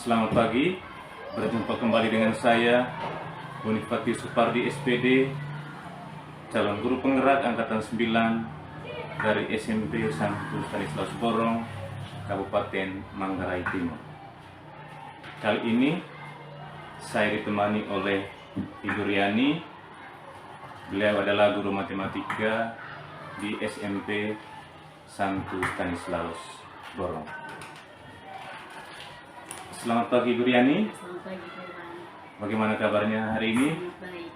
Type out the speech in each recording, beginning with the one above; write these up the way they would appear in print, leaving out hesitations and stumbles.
Selamat pagi, berjumpa kembali dengan saya Bonifati Supardi SPD, calon guru penggerak angkatan 9 dari SMP Santo Stanislaus Borong, Kabupaten Manggarai Timur. Kali ini saya ditemani oleh Ibu Riani. Beliau adalah guru matematika di SMP Santo Stanislaus Borong. Selamat pagi Bu Riani. Selamat pagi, Pak. Bagaimana kabarnya hari ini? Sangat baik.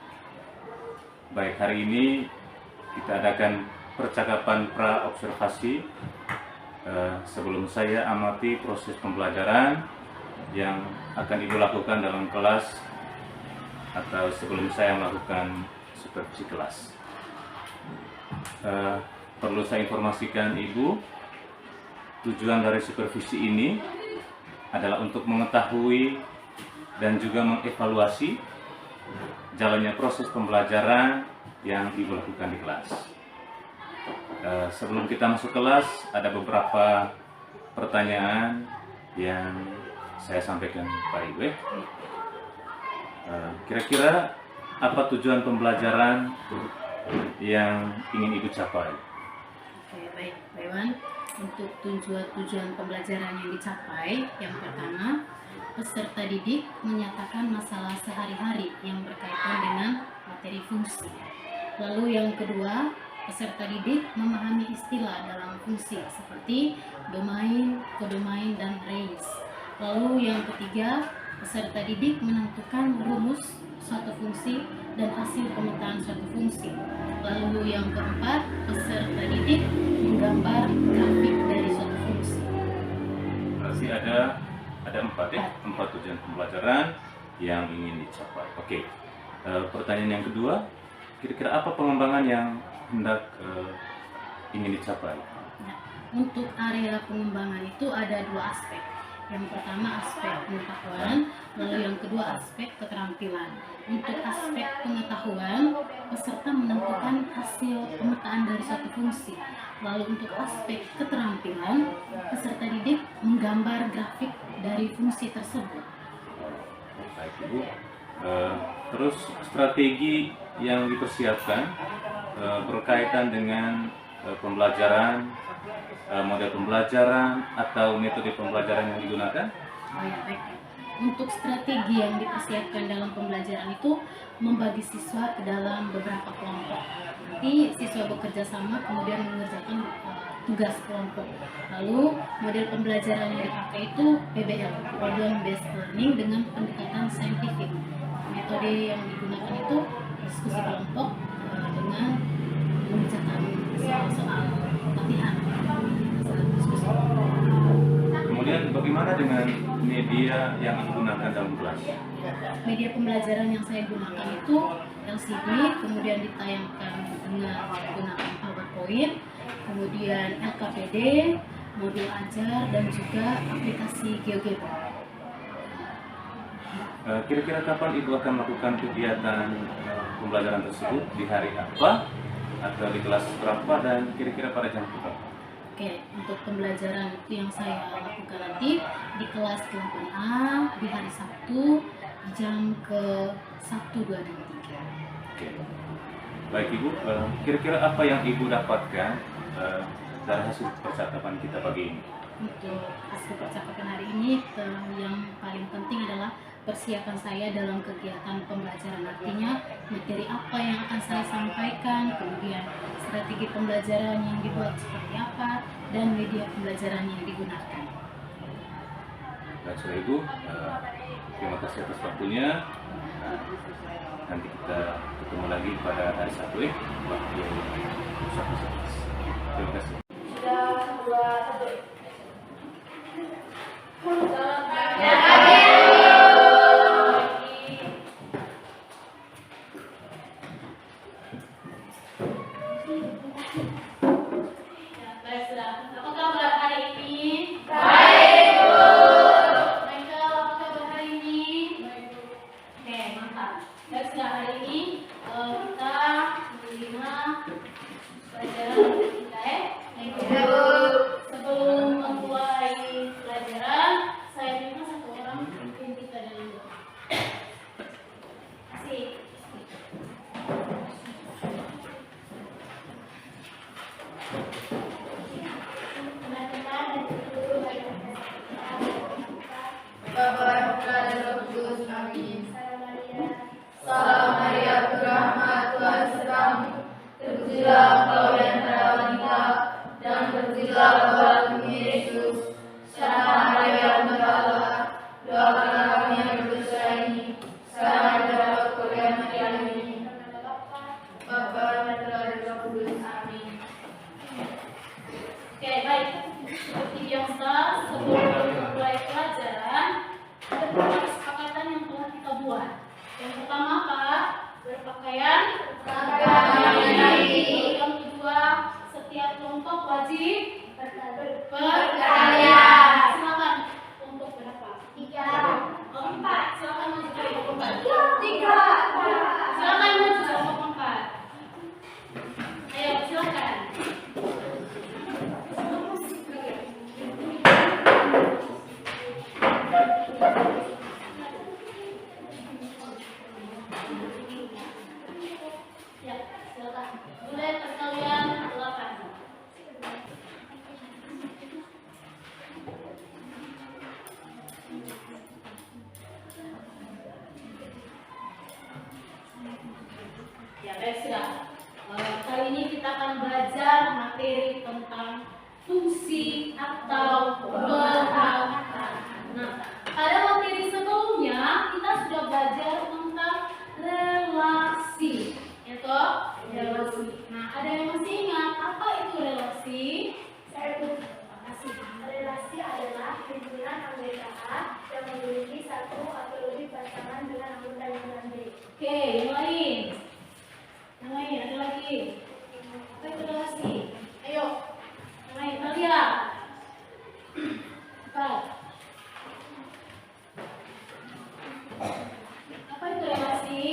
Baik, hari ini kita adakan percakapan pra-observasi sebelum saya amati proses pembelajaran yang akan Ibu lakukan dalam kelas atau sebelum saya melakukan supervisi kelas. Perlu saya informasikan Ibu, tujuan dari supervisi ini adalah untuk mengetahui dan juga mengevaluasi jalannya proses pembelajaran yang Ibu lakukan di kelas. Sebelum kita masuk kelas, ada beberapa pertanyaan yang saya sampaikan Pak Ibu. Kira-kira apa tujuan pembelajaran yang ingin Ibu capai? Oke, baik, Pak Iwan. Untuk tujuan pembelajaran yang dicapai, yang pertama, peserta didik menyatakan masalah sehari-hari yang berkaitan dengan materi fungsi. Lalu yang kedua, peserta didik memahami istilah dalam fungsi seperti domain, kodomain, dan range. Lalu yang ketiga, peserta didik menentukan rumus suatu fungsi dan hasil pemetaan suatu fungsi. Lalu yang keempat, peserta didik menggambar grafik dari suatu fungsi. Berarti ada empat tujuan pembelajaran yang ingin dicapai. Oke. Pertanyaan yang kedua, kira-kira apa pengembangan yang hendak ingin dicapai? Nah, untuk area pengembangan itu ada dua aspek. Yang pertama aspek pengetahuan, lalu yang kedua aspek keterampilan. Untuk aspek pengetahuan, peserta menentukan hasil pemetaan dari suatu fungsi. Lalu untuk aspek keterampilan, peserta didik menggambar grafik dari fungsi tersebut. Baik Ibu. Terus strategi yang dipersiapkan berkaitan dengan pembelajaran, model pembelajaran atau metode pembelajaran yang digunakan? Oh ya, baik. Untuk strategi yang dipersiapkan dalam pembelajaran itu membagi siswa ke dalam beberapa kelompok. Nanti siswa bekerja sama kemudian mengerjakan tugas kelompok. Lalu model pembelajaran yang dipakai itu PBL, Problem Based Learning, dengan pendekatan saintifik. Metode yang digunakan itu diskusi kelompok dengan mengerjakan soal-soal latihan. Kemudian bagaimana dengan media yang digunakan dalam kelas? Media pembelajaran yang saya gunakan itu LCD, kemudian ditayangkan dengan menggunakan PowerPoint, kemudian LKPD, modul ajar, dan juga aplikasi GeoGebra. Kira-kira kapan Ibu akan melakukan kegiatan pembelajaran tersebut? Di hari apa? Atau di kelas berapa? Dan kira-kira pada jam berapa? Oke, untuk pembelajaran itu yang saya lakukan nanti di kelas 8A di hari Sabtu jam ke-1, 2, dan 3. Oke. Baik Ibu, kira-kira apa yang Ibu dapatkan dari hasil percakapan kita pagi ini? Untuk hasil percakapan hari ini yang paling penting adalah persiapan saya dalam kegiatan pembelajaran, artinya materi apa yang akan saya sampaikan, kemudian strategi pembelajaran yang dibuat seperti apa, dan media pembelajaran yang digunakan. Baik Ibu, terima kasih atas waktunya. Nanti kita ketemu lagi pada hari Sabtu waktu usah. Terima kasih. Apa kabar hari ini? Baik, Bu. Michael, apa kabar hari ini? Baik, Bu. Oke, mantap. Baiklah, hari ini kita menerima pelajaran kita ya. Thank you. Sebelum baik sudah. Kali ini kita akan belajar materi tentang fungsi atau peralatan. Nah, pada materi sebelumnya kita sudah belajar tentang relasi, yaitu relasi. Nah, ada yang masih ingat apa itu relasi? Saya kasih. Relasi adalah hubungan anggota A yang memiliki satu atau lebih pasangan dengan anggota yang lain. Oke, yang lain. Yang lain ada lagi. Apa itu relasi? Ayo. Yang lain Talia. Cepat. Apa itu relasi?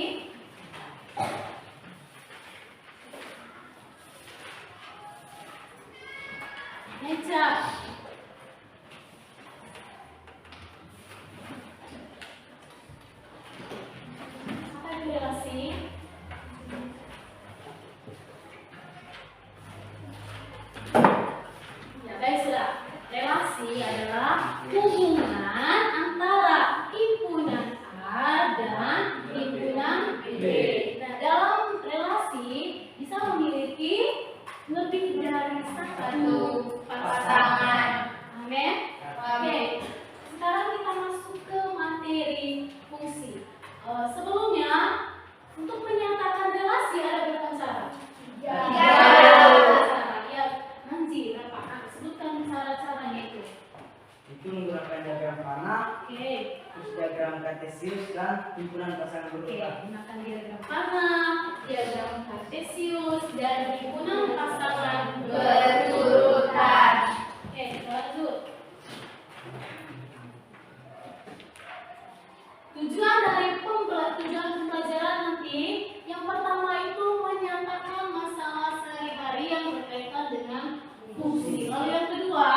Neca. Apa itu relasi? Ya, baik sudah. Relasi adalah hubungan antara himpunan A dan himpunan B. Nah, dalam relasi bisa memiliki lebih dari satu pasangan. Amin. Oke. Sekarang kita masuk ke materi fungsi. Sebelumnya, untuk menyatakan relasi ada berapa cara? Cara. Ya, Nanti Bapak sebutkan cara-caranya itu. Itu menggunakan diagram panah, Oke. terus diagram kartesius dan himpunan pasangan Oke, berurutan. gunakan diagram panah, diagram kartesius, dan himpunan pasangan berurutan. Oke, lanjut. Tujuan dari tujuan pembelajaran nanti, yang pertama itu menyatakan masalah sehari-hari yang berkaitan dengan fungsi. Lalu yang kedua,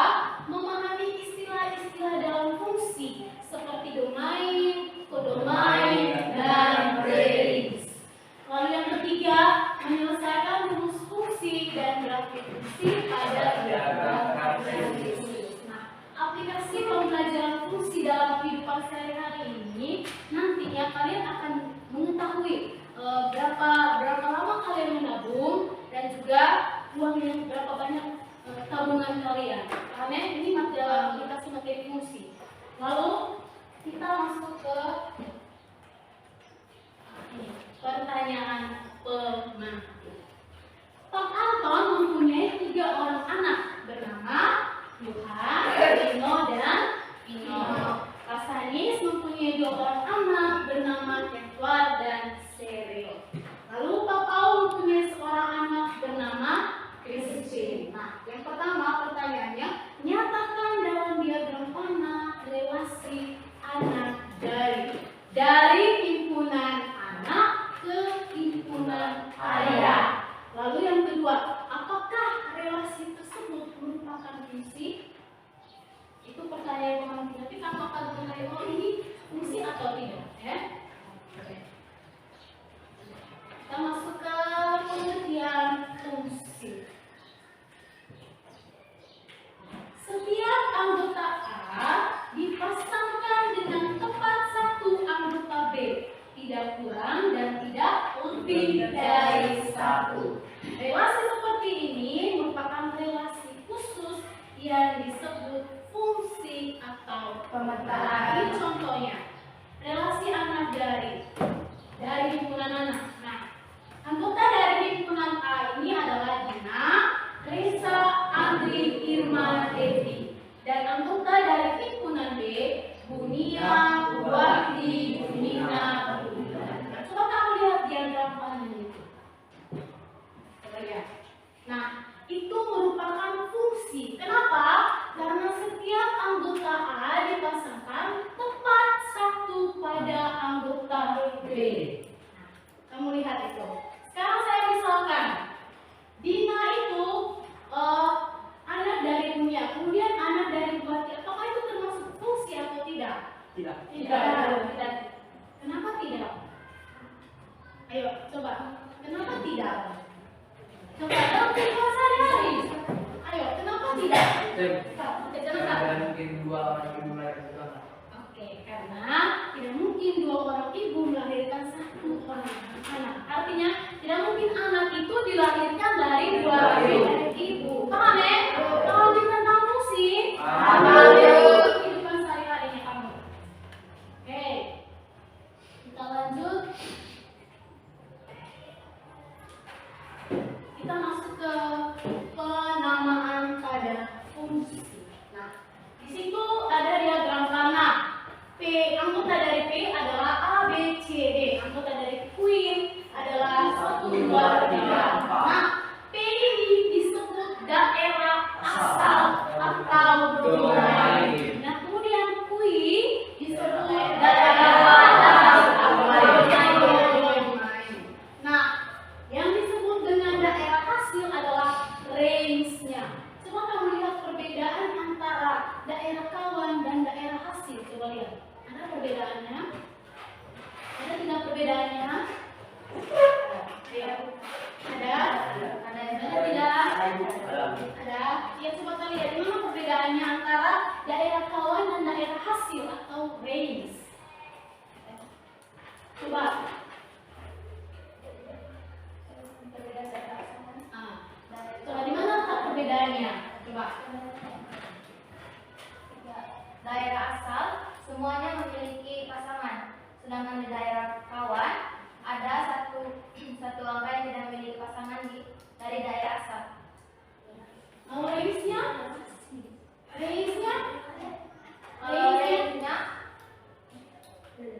memahami istilah-istilah dalam fungsi seperti domain, kodomain, dan range. Lalu yang ketiga, menyelesaikan rumus fungsi dan grafik fungsi pada diagram kartesius. Nah, aplikasi pembelajaran fungsi dalam kehidupan sehari-hari ini nantinya kalian akan mengetahui berapa lama kalian menabung dan juga uang yang berapa banyak tabungan kalian. Karena ini aplikasi materi fungsi. Lalu kita masuk ke pertanyaan penanti. Pak Anton mempunyai 3 orang anak bernama Yuhan, Rino, dan Pino. Pak Sanis mempunyai 2 orang anak bernama Edward dan Seril. Lalu Pak Paul mempunyai seorang anak bernama Christine. Nah, yang pertama pertanyaannya, nyatakan dalam diagram panah relasi anak dari himpunan anak ke himpunan ayah. Lalu yang kedua, apakah relasi tersebut merupakan fungsi? Itu pertanyaan kuantitatif, apakah ini fungsi atau tidak? Ya? Oke. Kita masuk ke pengertian fungsi. Setiap anggota A dipasangkan dengan tepat satu anggota B, tidak kurang dan tidak lebih dari satu. Relasi seperti ini merupakan relasi khusus yang disebut fungsi atau pemetaan. Ini contohnya, relasi anak dari himpunan anak. Nah, anggota dari himpunan A ini adalah Dina, Risa, Andri, Irma, Devi. Dan anggota dari himpunan B, Bunia, Buwardi, Bunina, Bulan. Coba kamu lihat diagram panah itu. Coba lihat. Nah, itu merupakan fungsi. Kenapa? Karena setiap anggota A dipasangkan tepat satu pada anggota B. Nah, kamu lihat itu. Sekarang saya misalkan, Dina itu anak dari Bunia, kemudian anak dari Buati. Apakah itu termasuk fungsi atau tidak? Tidak. Tidak. Kenapa tidak? Ayo, coba. Kenapa tidak? Coba dalam kehidupan sehari-hari. Ayo, kenapa tidak? Kenapa? Ada mungkin 2 orang ibu melahirkan satu anak. Oke, karena tidak mungkin 2 orang ibu melahirkan 1 orang anak. Artinya tidak mungkin dilahirkan dari dua ibu. Paham ya? Paham tentang fungsi? Paham. Kehidupan sehari-harinya kamu. Oke, kita lanjut. Kita masuk ke penamaan pada fungsi. Nah, di situ ada diagram tanah. P, anggota dari P adalah A, B, C, D. Anggota dari Queen adalah 1, 2, 3, 4. Nah, P ini disebut daerah asal atau domain. Nah, kemudian Queen disebut daerah atau domain. Nah, yang disebut dengan daerah hasil adalah range-nya. Coba kamu lihat perbedaan antara daerah kawan dan daerah hasil. Coba lihat. Ada perbedaannya? Ada tidak perbedaannya? Ada? Ada tidak? Ada. Ya, coba kita lihat di mana perbedaannya antara daerah kawan dan daerah hasil atau range. Coba. Coba di mana letak perbedaannya? Coba. Daerah asal semuanya memiliki pasangan, sedangkan di daerah kawan ada satu angka yang tidak memiliki pasangan dari daerah asal. Mau range-nya? Range-nya? Range-nya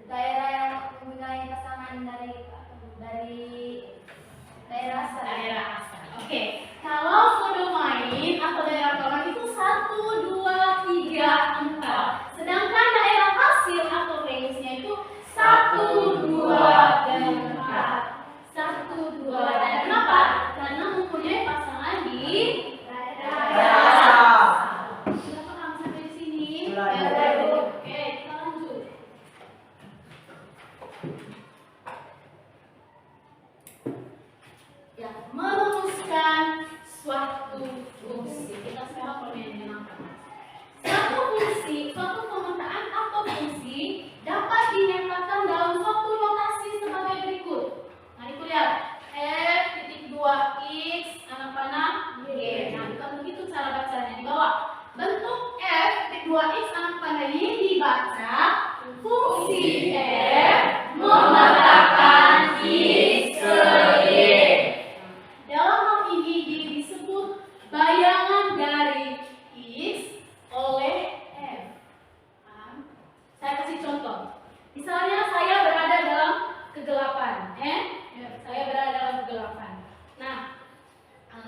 daerah yang mempunyai pasangan dari daerah asal. Daerah asal. Oke. Kalau kodomain atau daerah kawan itu 1, 2, 3, 4. Sedangkan daerah hasil atau range-nya itu 1, 2, dan 4. 1, 2, dan kenapa? Karena mempunyai pasangan di daerah asal. Sudah paham sampai di sini? Sudah. Oke, kita lanjut. Ya, merumuskan suatu fungsi. Kita sekarang permainannya apa? Suatu pemetaan atau fungsi dapat dinyatakan dalam suatu notasi sebagai berikut. Mari kita lihat. F titik 2 X anak panah Y. Nah, bukan begitu cara bacanya di bawah. Bentuk F titik 2 X anak panah Y dibaca fungsi F memetakan X ke Y. Dalam hal ini disebut bayangan dari X oleh F. Paham? Saya kasih contoh. Misalnya saya berada dalam kegelapan, saya berada dalam kegelapan. Nah,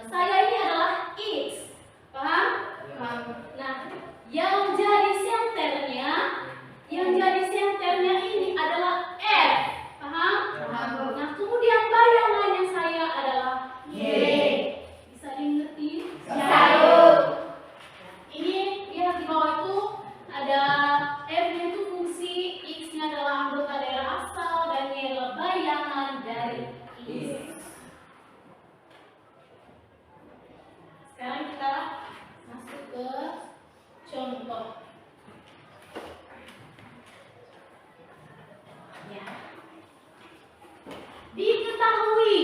saya ini adalah X. Paham? Paham. Nah, yang jadi senternya ini adalah F. Paham? Paham. Nah, kemudian bayangannya saya adalah Y. Bisa dimengerti? Bisa. Ini lihat di bawah itu ada F-nya itu fungsi, X-nya adalah anggota daerah asal, dan Y adalah bayangan dari X. Sekarang kita masuk ke contoh. Ya. Diketahui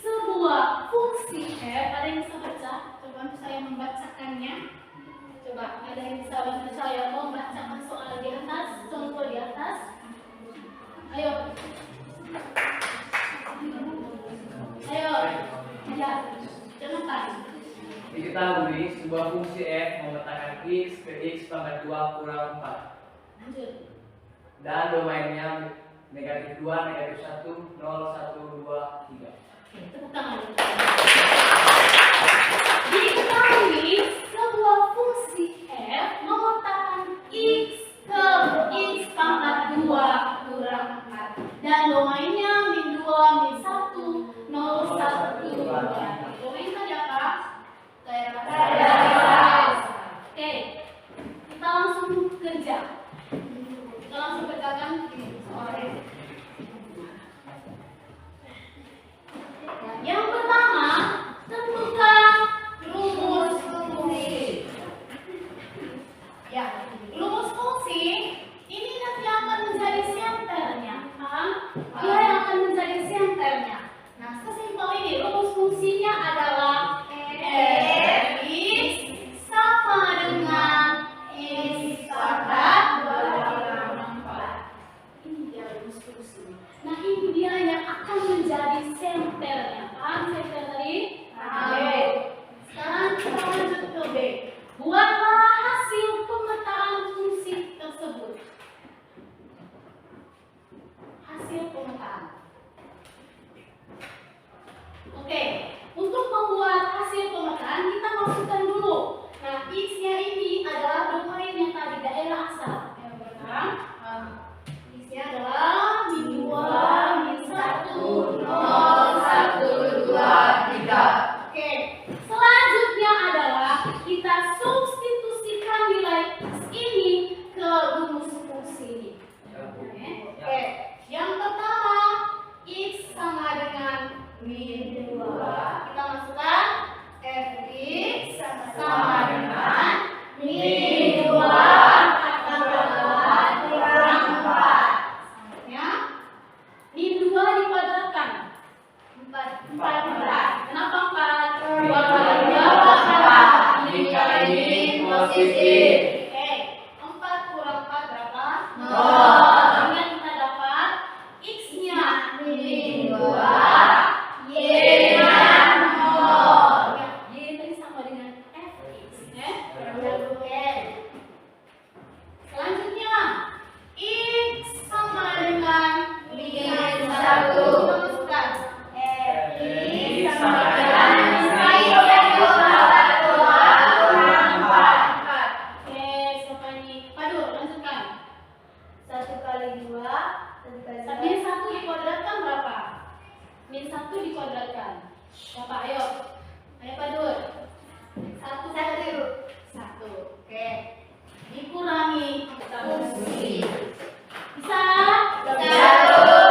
sebuah fungsi F, ada yang bisa baca? Coba saya membacakannya. Coba ada yang bisa bantu saya membacakan soal di atas, contoh di atas. Ayo. Ayo. Ya. Jangan tadi. Diketahui sebuah fungsi F memetakan X ke X pangkat 2 kurang 4 Lanjut. dan domainnya negatif 2, negatif 1, 0, 1, 2, 3. Tepuk tangan. Diketahui sebuah fungsi F memetakan X ke X pangkat 2 kurang 4 dan domainnya min 2, min 1, 0, 1, 2. Domain tadi apa? Daerah. Oke, kita langsung kerja. Kita langsung kerjakan soalnya. Yang pertama, tentukan rumus fungsi. Ya, kali 2, 1 kali 2. Min 1 dikuadratkan berapa? Min 1 dikuadratkan berapa? Ayo Pak Dur. 1 kali 1. Oke. Dikurangi fungsi. Bisa? Jangan dulu.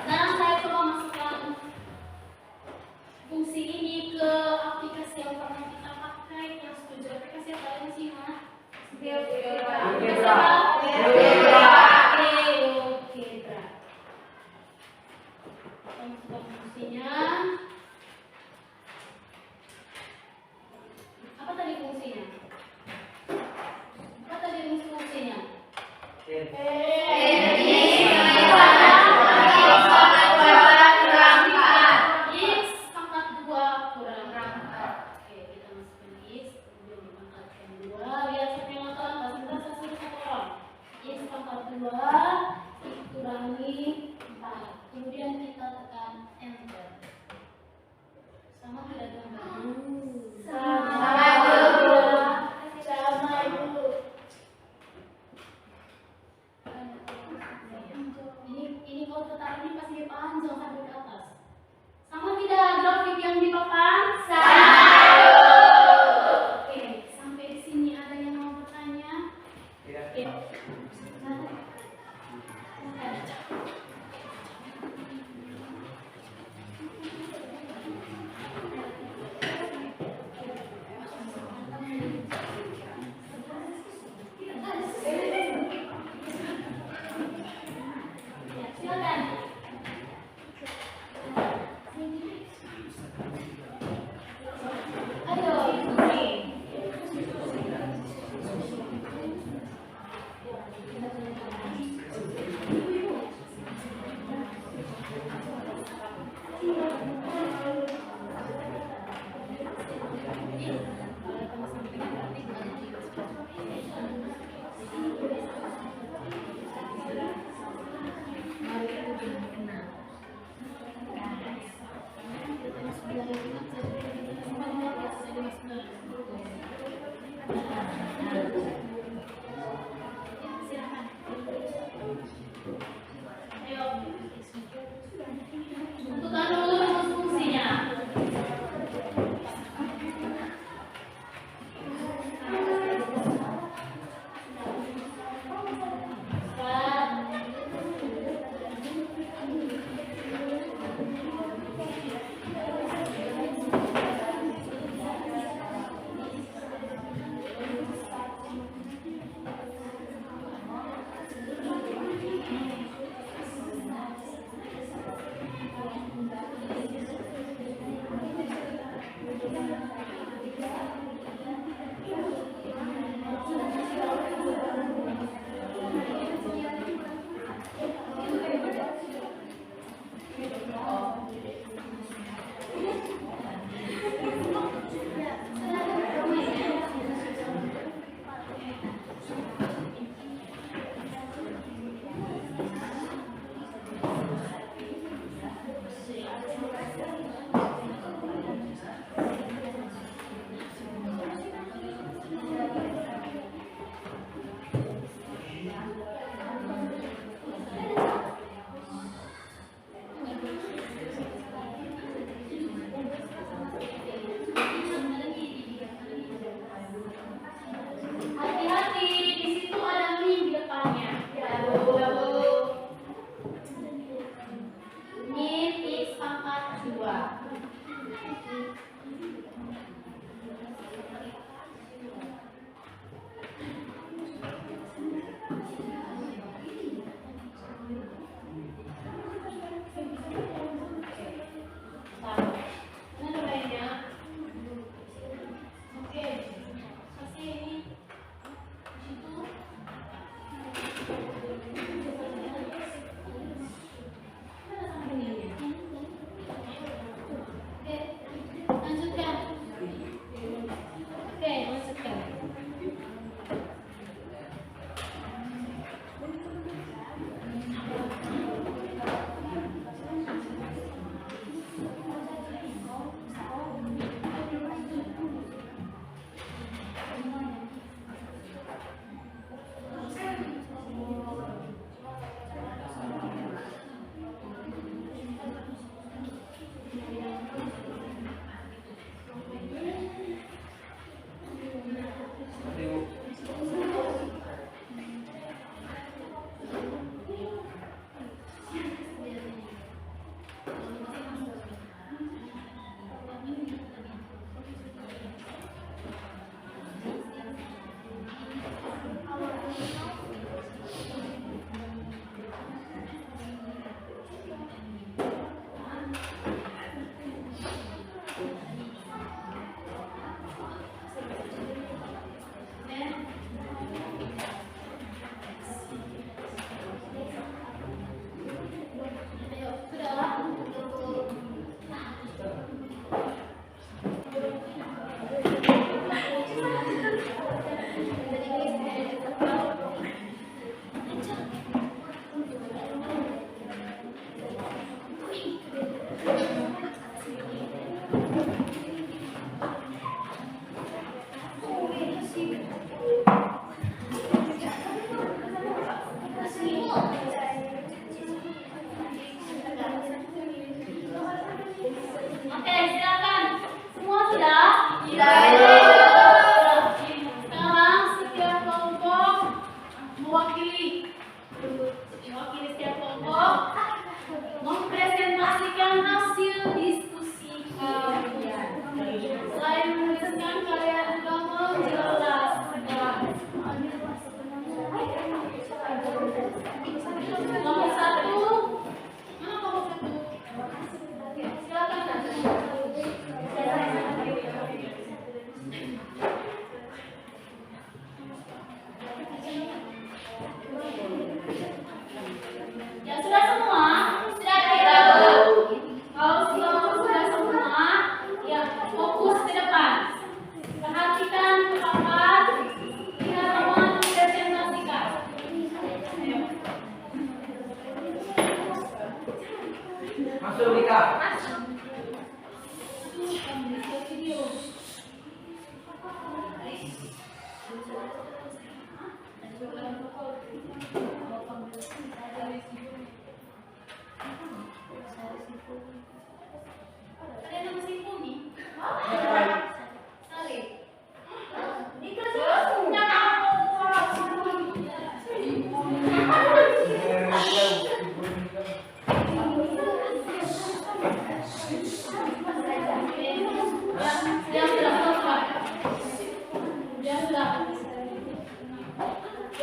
Sekarang saya coba masukkan fungsi ini ke aplikasi yang pernah kita pakai. Yang setuju aplikasi apa yang sih, Mas? Algebra. Masukkan fungsinya. Apa tadi fungsinya? Apa tadi fungsinya? X pangkat 2 kurang 4. Oke, kita masukkan X, kemudian dipangkatkan 2. Lihat siapa yang ngelakukan, sebentar saya suruh satu orang. X pangkat 2 dikurangi 4. Kemudian kita tekan enter. Sama tidak teman-teman? Sama Ibu. Ini kalau tetap ini pasti panjang sampai ke atas. Sama tidak grafik yang di papan? Oke, sampai di sini ada yang mau bertanya? Oke. Silakan. Ayo, tentukan dulu rumus fungsinya. Hati-hati, di situ ada min di depannya. Min X pangkat 2. Mana lainnya? Oke, kasih ini. Lanjutkan. Oke, lanjutkan.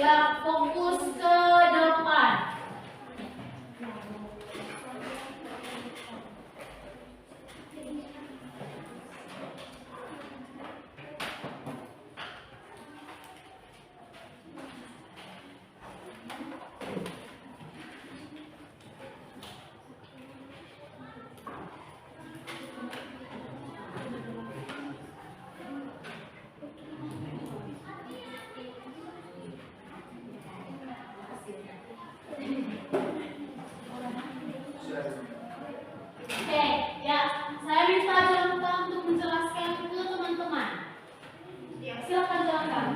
Ya, fokus ke depan. Oke, ya, saya minta Jonathan untuk menjelaskan ke teman-teman. Ya, silakan Jonathan.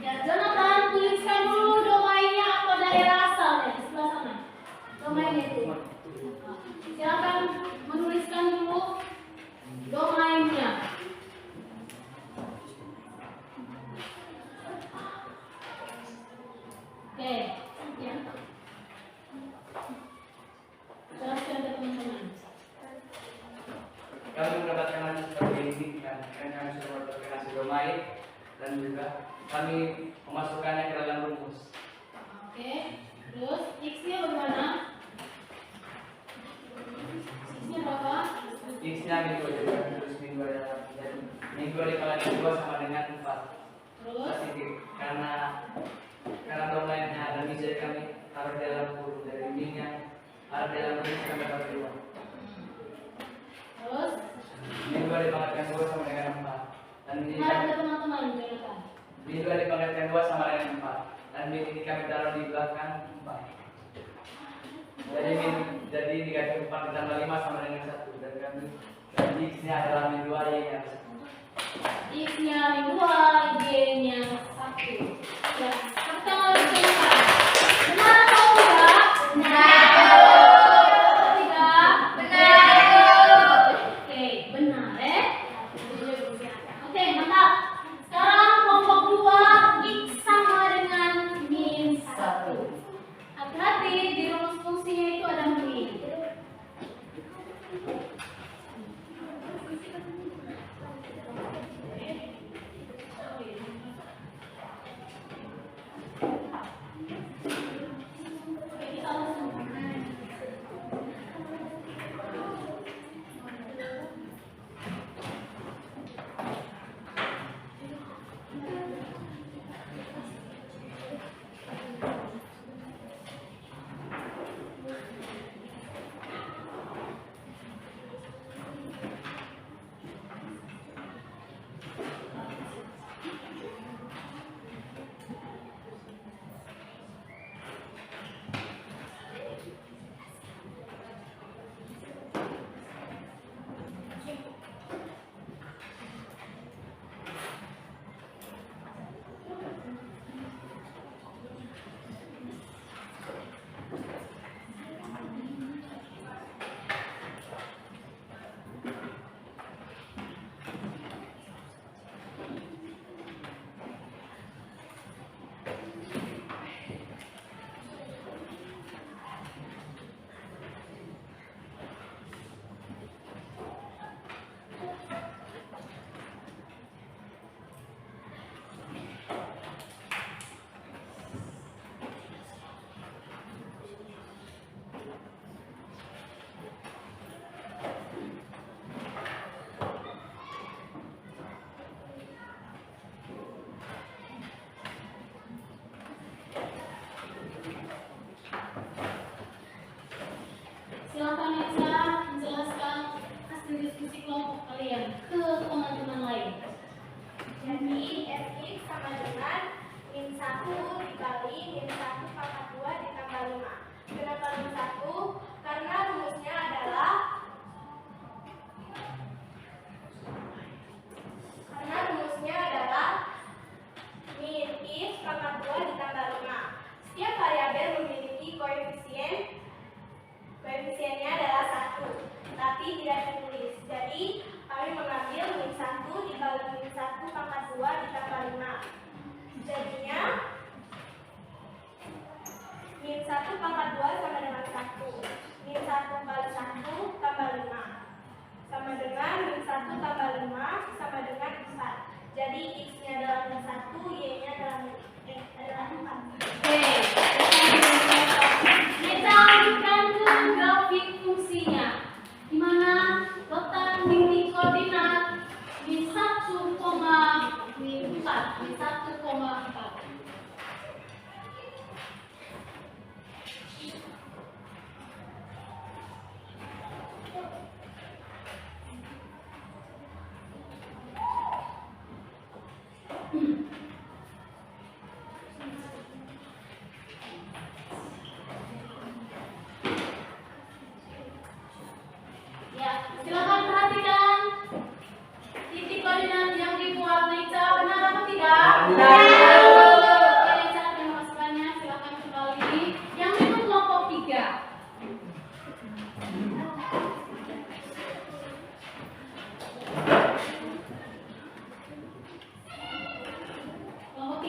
Ya, Jonathan, tuliskan dulu domainnya atau daerah asalnya di sebelah sana. Domainnya itu. Silakan menuliskan dulu domainnya. Oke, ya. Jelaskan ke teman-teman. Kami mendapatkan hasil seperti ini dan kami sudah mendapatkan hasil domain dan juga kami memasukkannya ke dalam rumus. Oke, terus X-nya bagaimana? X-nya berapa? X-nya minggu juga terus minggu ada jadi minggu dikali 2 sama dengan 4. Terus? Titik karena domainnya ada di jadi kami taruh di dalam kurung dari ininya ada di dalam kurung kami taruh di luar. Terus? Minggu dipangkatkan 2 sama dengan 4 dan di Harap ke teman-teman, Jonathan. minggu dipangkatkan 2 sama dengan 4 dan ini kami taruh di belakang 4. Jadi dikasih 4 ditambah 5 sama dengan 1 dan kami X-nya adalah minggu hari yang ada. X-nya 2, Y-nya 1. Ya, kita harus Jonathan. Benar atau tidak? Tidak? Oke, benar ya. Oke, mantap. Sekarang kelompok 2, X sama dengan min 1. Hati-hati, di rumus fungsinya itu ada min.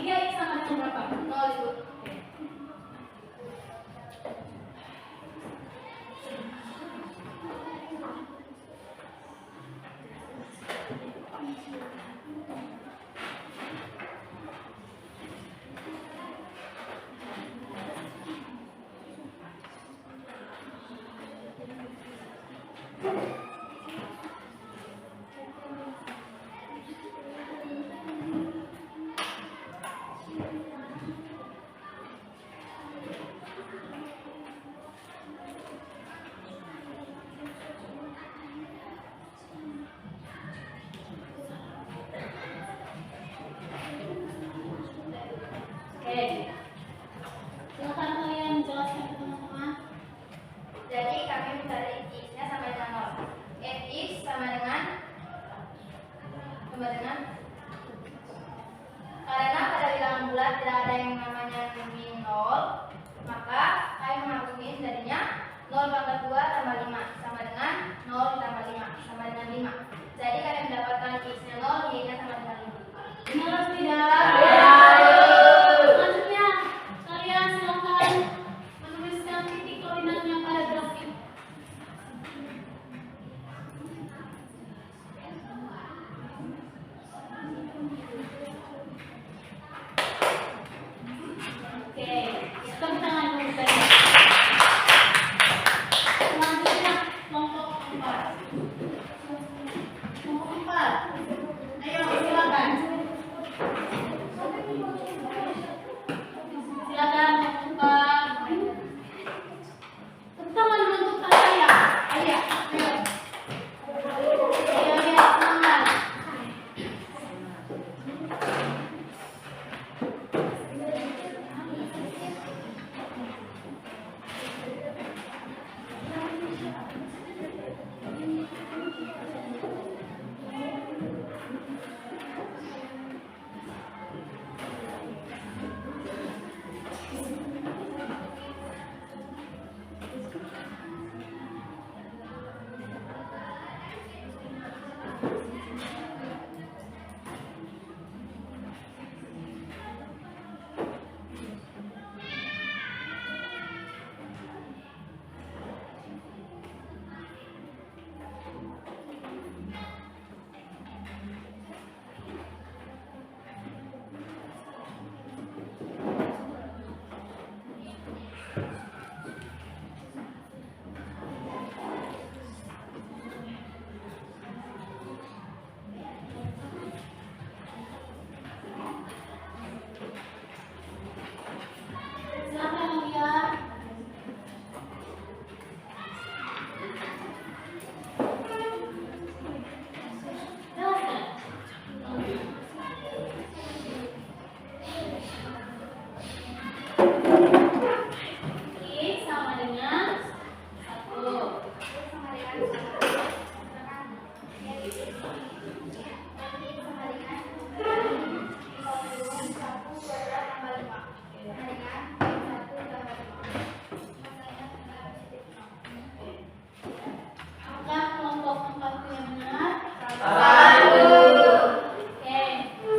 3 X sama dengan berapa? 0 Ibu. Oke. Silakan kalian jelaskan ke teman-teman. Jadi kami mencari X-nya sama dengan 0. Fx sama dengan karena pada bilangan bulat tidak ada yang namanya min 0, maka kami menghapus min, jadinya 0 pangkat 2 tambah 5 sama dengan 0 ditambah 5 sama dengan 5. Jadi kami mendapatkan X-nya 0, Y-nya sama dengan 5. Benar atau tidak? Selanjutnya, kalian silakan menuliskan titik koordinatnya pada grafik. Oke, tepuk tangan dulu guys. Selanjutnya, kelompok 4. Kelompok 4. Ayo, silakan. Silakan membuka. Tepuk tangan untuk Kak Ayah. Ayah, ayo. Ayo, lihat semangat. Silakan lihat. Jelaskan. X sama dengan 1. Sama dengan 1. Fx sama dengan 1 kuadrat tambah 5 sama dengan 1 tambah 5. Apakah kelompok 4 itu yang benar? Oke,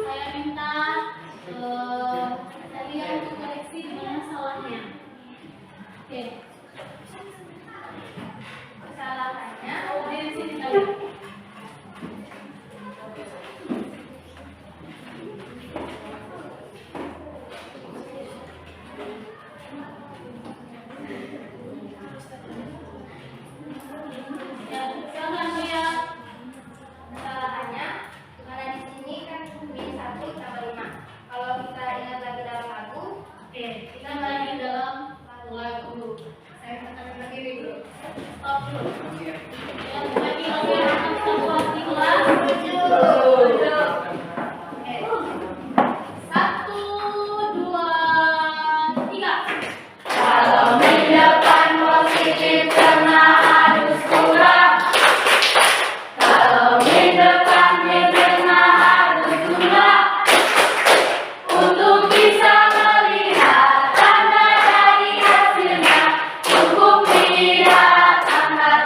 saya minta kalian untuk koreksi di mana salahnya. Oke, Kesalahannya dari sini tadi. Ya, silakan lihat. Kesalahannya karena di sini kan min 1 tambah 5. Kalau kita ingat lagi dalam lagu, Oke, kita lagi dalam lagu. Saya katakan lagi dulu. Stop dulu. Ya, lagi kita buat di kelas. Oke. 1, 2, 3. Kalau min depan positif kena harus kurang. Kalau min depan min tengah harus kurang. Untuk bisa melihat tanda dari hasilnya, cukup lihat angka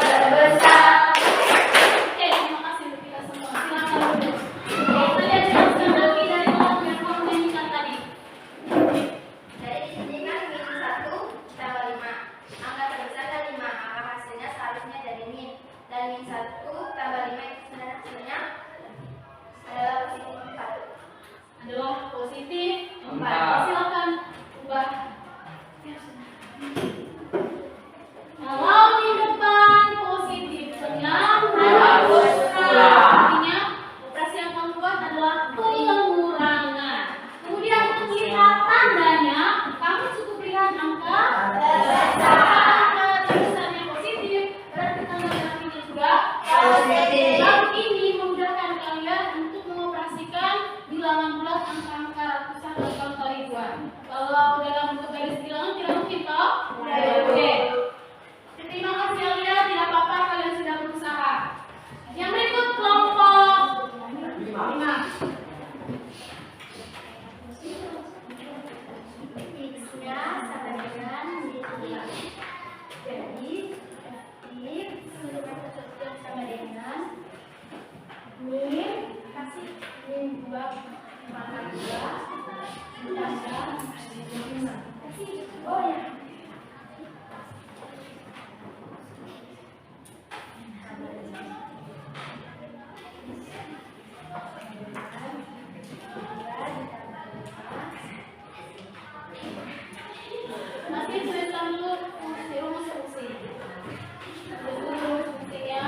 Kalau dalam bentuk garis bilangan tidak mungkin toh? Oke. Terima kasih Alia, tidak apa-apa kalian sudah berusaha. Yang berikut kelompok 5. X-nya sama dengan min. Jadi X sama dengan min kasih min 2 pangkat 2 tambah 5. Kasih oh ya. Masih tuliskan dulu rumus-rumusnya. Rumus-rumusnya.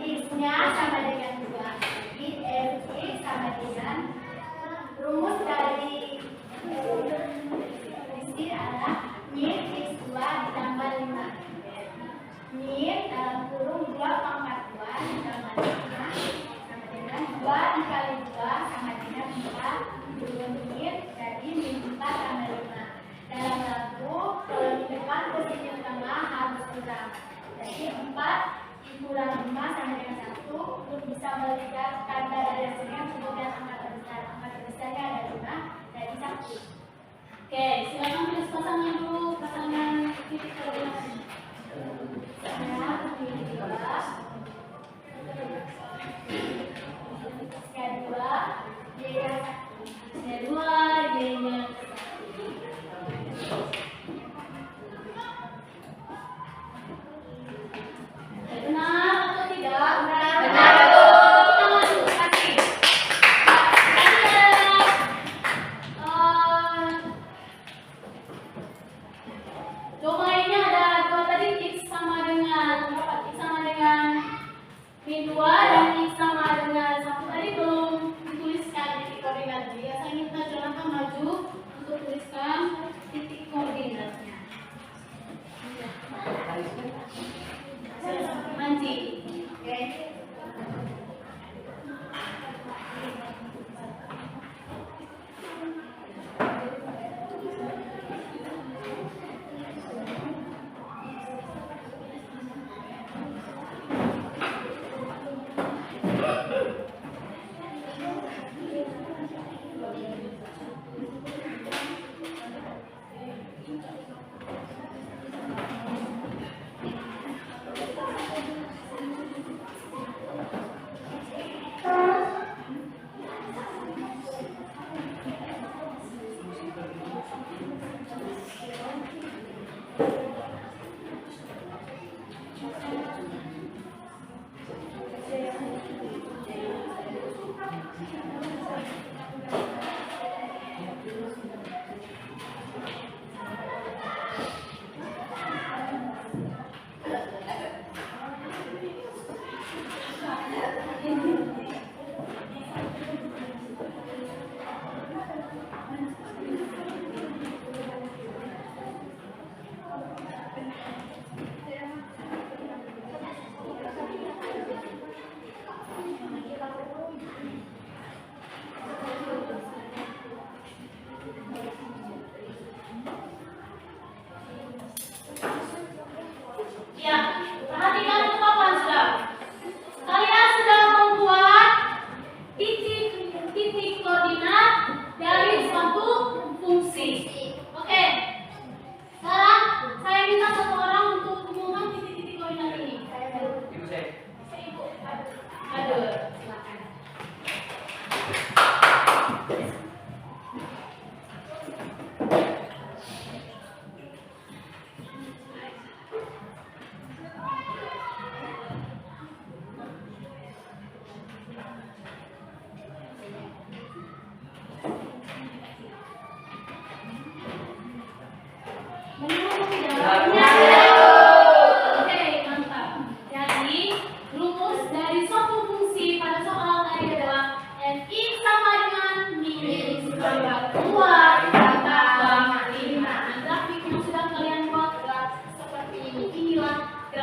X-nya sama dengan 2. Jadi X sama dengan rumus dari isi adalah min X2 ditambah 5. Min dalam kurung 2 pangkat 2 ditambah 5 sama dengan 2 dikali 2 sama dengan 4. Turun min jadi min 4 tambah 5. Dalam lagu kalau di depan posisi tengah harus kurang. Jadi 4 kurang 5 sama dengan 1 untuk bisa melihat tanda dari hasilnya kemudian angka terbesar. Angka terbesarnya ada 5 dari 1. Oke, silakan tulis pasangnya dulu, pasangan titik koordinat. Saya pilih 2. Saya 2. Y-nya 1. Saya 2, Y-nya 1. Benar atau tidak? Benar. Tangan dulu, kaki. Domainnya ada 2 tadi, X sama dengan berapa? X sama dengan min 2 dan X sama dengan 1 tadi belum dituliskan titik koordinat. Biasanya kita jalan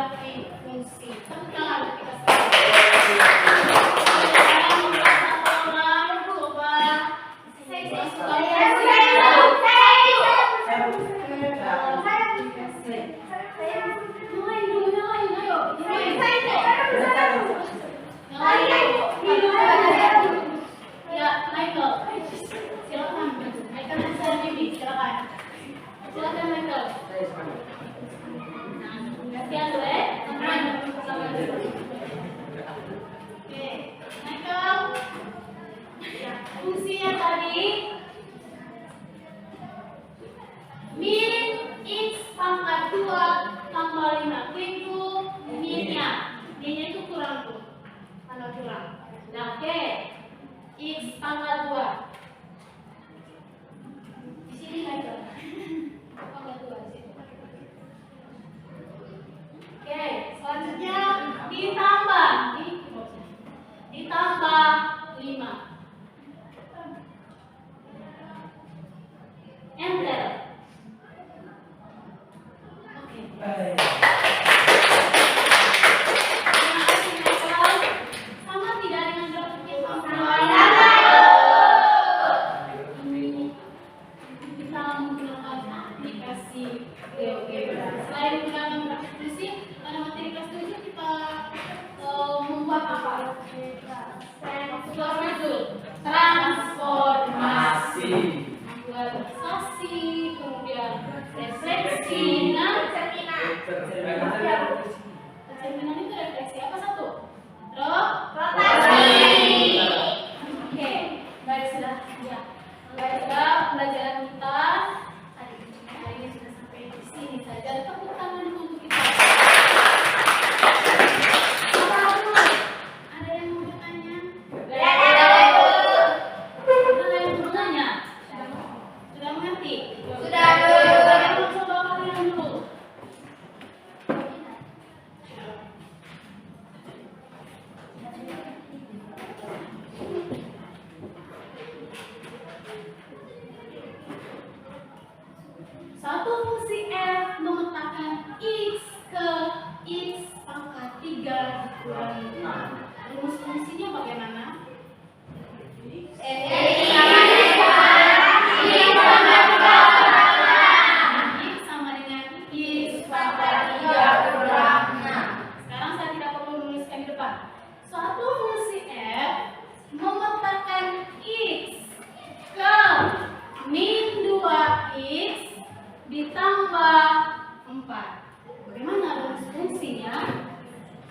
arti fungsi. Tepuk tangan ketika sekarang satu orang coba masukkan ya, Michael. Silakan. Michael bisa Bibi, silakan. Silakan Michael. Gantian dulu ya. Oke, Michael. Fungsinya tadi min x pangkat 2 tambah 5. Klik tuh minnya. Minnya itu kurang tuh. Kalau kurang. Nah, oke. X pangkat 2. Di sini Michael. Pangkat 2 di situ. Oke, selanjutnya ditambah 5. Enter. Oke. Terima kasih Michael. Sama tidak dengan grafiknya sama? Kita menggunakan aplikasi GeoGebra. Selain menggunakan grafik fisik, pada materi kelas 7 kita membuat apa? Transformasi, membuat ilustrasi, kemudian refleksi, dan cerminan itu refleksi apa satu? Rotasi. Oke, baik sudah ya. Baiklah pelajaran kita hari ini sudah sampai di sini saja. Tepuk tangan dulu untuk kita. Ada yang mau bertanya? Ada yang mau bertanya? Sudah mengerti? Sudah. Coba kalian dulu. Satu fungsi F memetakan X ke X pangkat 3 dikurangi 6. Rumus fungsinya bagaimana? X sama dengan X pangkat 3 kurang 6. Sekarang saya tidak perlu menuliskan di depan. Suatu fungsi F memetakan X ke min 2X ditambah 4. Bagaimana rumus fungsinya?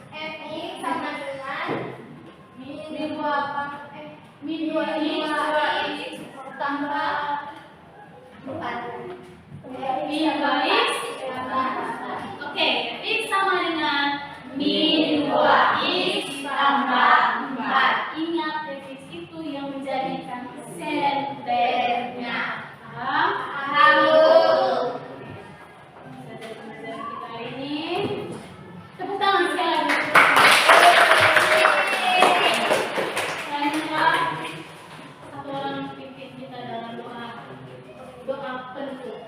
Fx sama dengan Min 2X tambah 4. min 2X. Oke, X sama dengan min 2X tambah 4. Ingat Fx itu yang menjadikan senternya. Paham? Halo. Pelajaran kita hari ini. Tepuk tangan sekali lagi. Selanjutnya satu orang pimpin kita dalam doa penutup.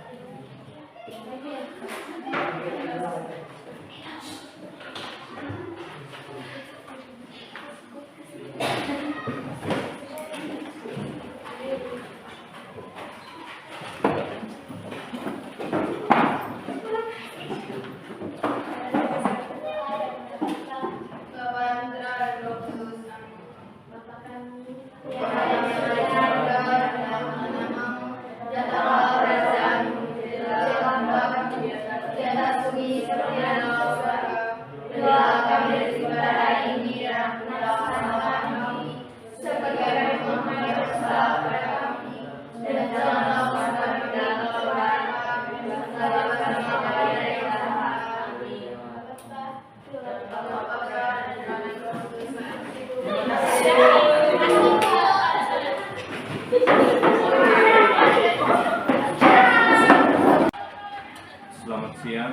Selamat siang,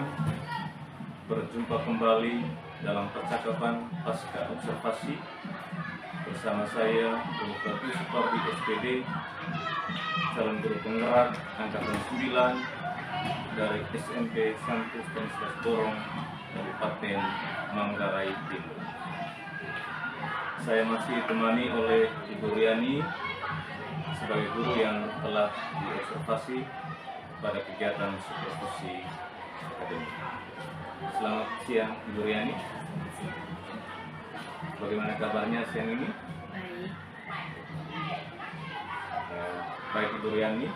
berjumpa kembali dalam percakapan pasca observasi bersama saya Dr. Supardi SPD, calon guru penggerak angkatan 9 dari SMP Santo Stanislas Borong dari Kabupaten Manggarai Timur. Saya masih ditemani oleh Ibu Riani sebagai guru yang telah diobservasi pada kegiatan supervisi akademik. Selamat siang Ibu Riani. Bagaimana kabarnya siang ini? Baik. Baik Ibu Riani,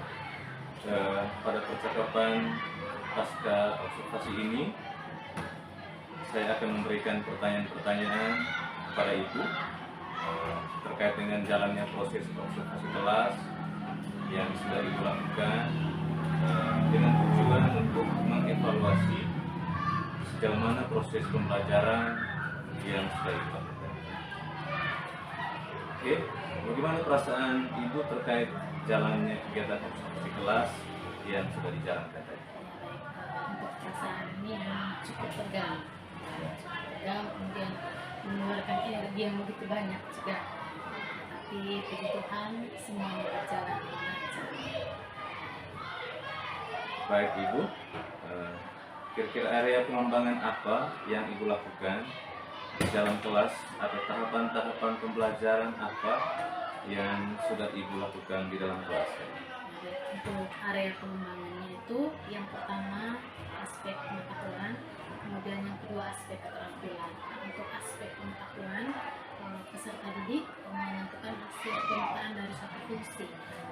pada percakapan pasca observasi ini saya akan memberikan pertanyaan-pertanyaan kepada Ibu terkait dengan jalannya proses observasi kelas yang sudah Ibu lakukan dengan tujuan untuk mengevaluasi sejauh mana proses pembelajaran yang sudah Ibu lakukan. Oke, bagaimana perasaan Ibu terkait jalannya kegiatan observasi kelas yang sudah dijalankan tadi? Untuk perasaan ini memang cukup tegang, kemudian mengeluarkan energi yang begitu banyak juga. Tapi puji Tuhan semuanya berjalan lancar. Baik Ibu, kira-kira area pengembangan apa yang Ibu lakukan di dalam kelas atau tahapan-tahapan pembelajaran apa yang sudah Ibu lakukan di dalam kelas? Untuk area pengembangannya itu yang pertama aspek pengetahuan, kemudian yang kedua aspek keterampilan. Untuk aspek pengetahuan, peserta didik menentukan hasil pemetaan dari satu fungsi.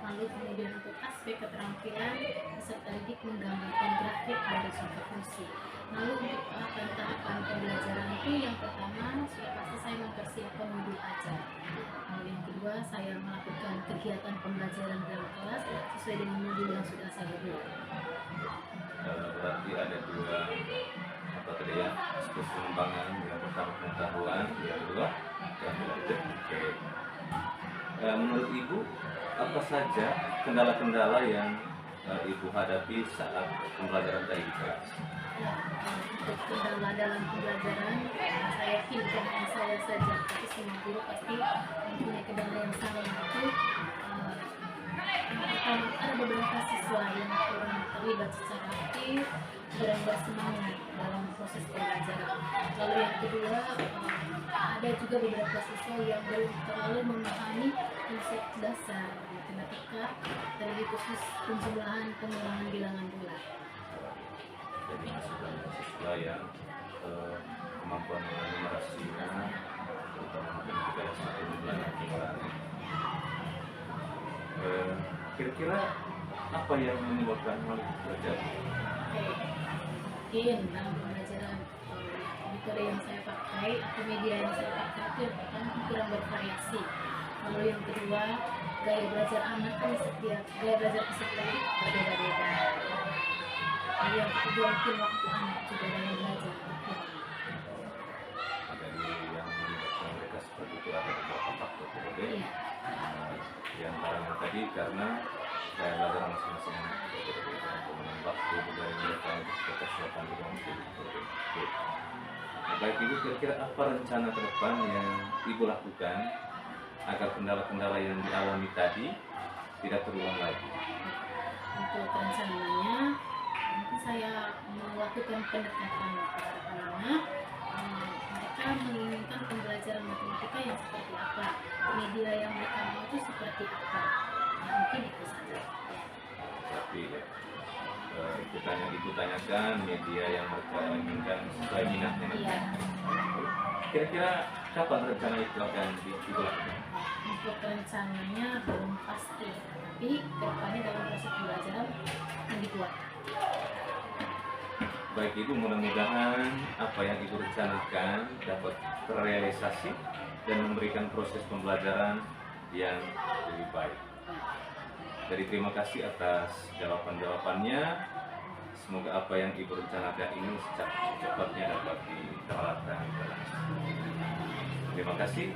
Lalu kemudian untuk aspek keterampilan, peserta didik menggambarkan grafik dari suatu fungsi. Lalu untuk tahapan pembelajaran itu yang pertama sudah pasti saya mempersiapkan modul ajar. Lalu yang kedua saya melakukan kegiatan pembelajaran dalam kelas sesuai dengan modul yang sudah saya buat. Berarti ada dua apa tadi ya, aspek pengembangan, yang pertama pengetahuan, yang kedua keterampilan. Oke. Menurut Ibu, apa saja kendala-kendala yang Ibu hadapi saat pembelajaran tadi di kelas? Ya, untuk kendala dalam pembelajaran, saya yakin bukan hanya saya saja, tapi semua guru pasti mempunyai kendala yang sama. Itu yang pertama ada beberapa siswa yang kurang terlibat secara aktif, kurang bersemangat dalam proses pembelajaran. Lalu yang kedua, ada juga beberapa siswa yang belum terlalu memahami konsep dasar matematika, terlebih khusus penjumlahan pengulangan bilangan bulat. Jadi masih banyak siswa yang kemampuan numerasinya terutama matematika dan satu bilangan bulat. Kira-kira apa yang menyebabkan hal itu terjadi? Mungkin dalam pembelajaran metode yang saya pakai atau media yang saya pakai itu yang pertama kurang bervariasi. Lalu yang kedua, gaya belajar anak kan setiap gaya belajar peserta berbeda-beda. Lalu yang ketiga mungkin waktu anak juga dalam belajar. Jadi yang menyebabkan mereka seperti itu ada beberapa faktor berbeda. Yang pertama tadi karena gaya belajar masing-masing anak berbeda-beda, kemudian waktu dari mereka untuk kesiapan juga mungkin berbeda. Baik Ibu, kira-kira apa rencana ke depan yang Ibu lakukan agar kendala-kendala yang dialami tadi tidak terulang lagi? Untuk rencananya, nanti saya melakukan pendekatan kepada anak-anak. Mereka menginginkan pembelajaran matematika yang seperti apa, media yang mereka mau itu seperti apa. Mungkin itu saja. Tapi Ibu tanyakan media yang mereka inginkan sesuai minatnya. Iya. Kira-kira kapan rencana itu akan dilakukan? Untuk rencananya belum pasti, tapi kedepannya dalam proses pembelajaran akan dibuat. Baik Ibu, mudah-mudahan apa yang Ibu rencanakan dapat terrealisasi dan memberikan proses pembelajaran yang lebih baik. Jadi terima kasih atas jawaban-jawabannya. Semoga apa yang Ibu rencanakan ini secepatnya dapat diterapkan. Terima kasih.